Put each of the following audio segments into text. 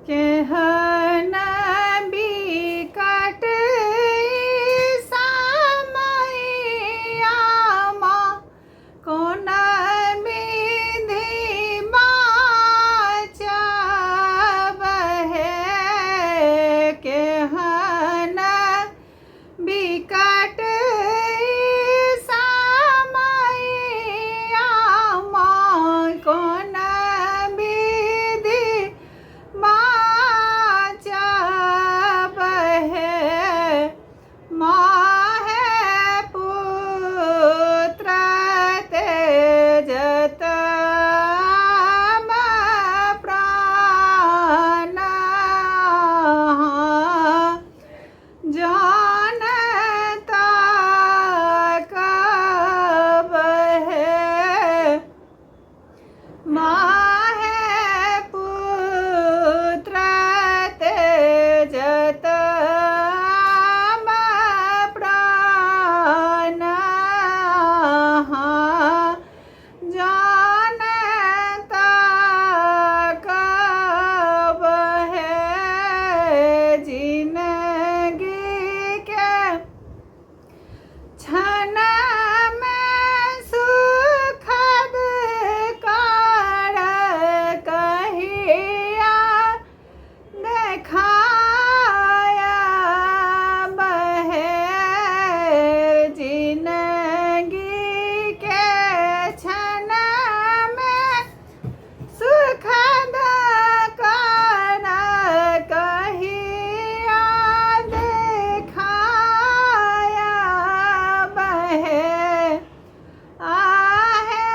केहन बिकट समयमा कोन विधि बाँचब हे। केहन बिकट समयमा कोन विधि बाँचब हे। माहे पुत्र तेजत प्राण जानता कब है। माहे पुत्र तेजत प्राण जानता कब है। जिंदगी के क्षण में सुखद कर कहिया देखायब है। जिंदगी के क्षण में सुखद कर कहिया देखायब है। आहे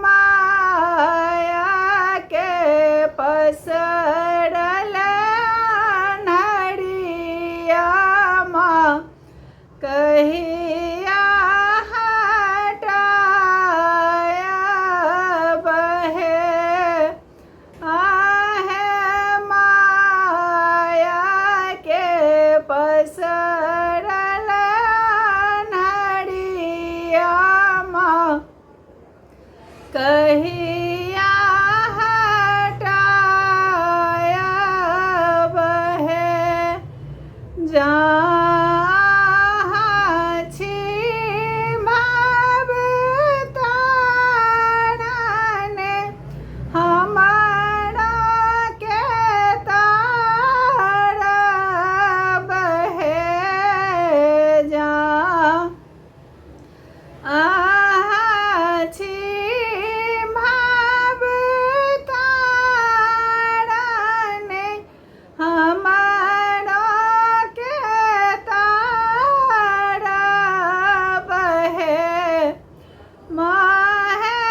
माया के पसरल नरियामा कहिया हटायब है। आहे माया के पसरल नरियामा कहिया हटायब है। जहाँ छी भवतारण हमरा के तारब है। जहाँ छी भवतारण हमरा के तारब है। माहे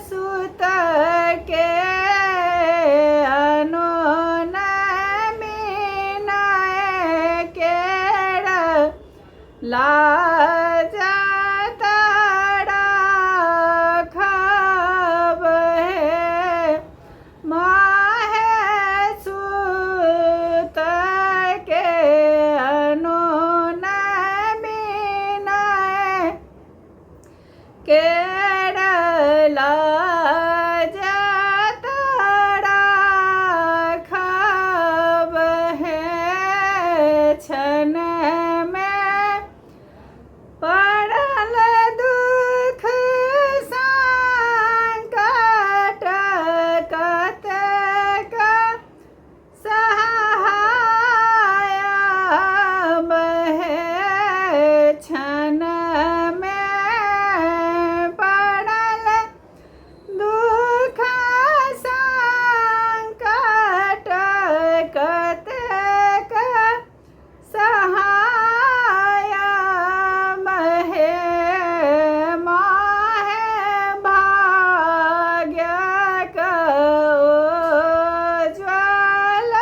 सुत के अनोन मिनय केर लाज राखब है। माहे सुत के अनोन मिनय केर लाज राखब है। क्षण में पड़ल दुख संकट कतेक सहायब है। क्षण में पड़ल दुख संकट कतेक सहायब है। माहे भाग्य उज्ज्वल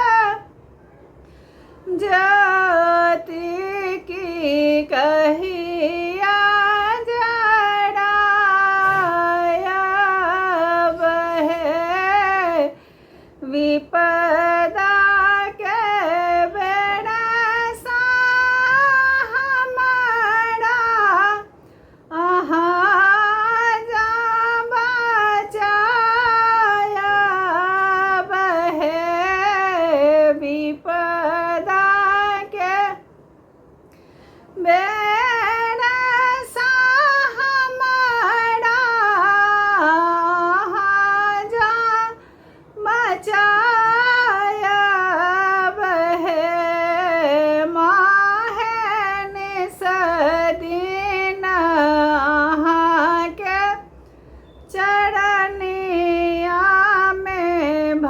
ज्योति की कहिया जरायब है। विपदा के बेड़ा सा हमारा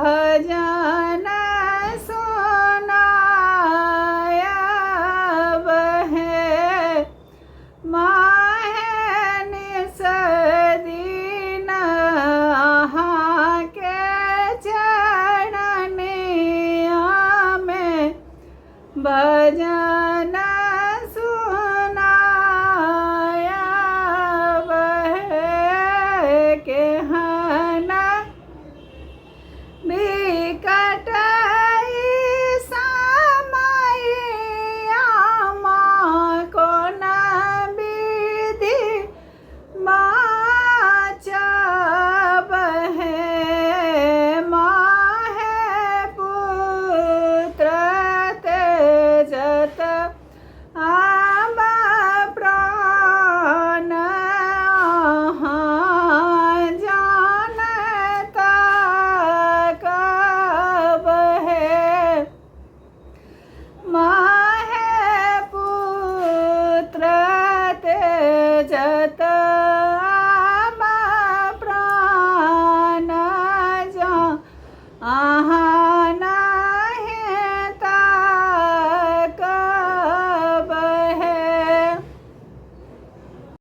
भजन सुनायब है माहे निस दिन अहाँ के चरणिया में भजन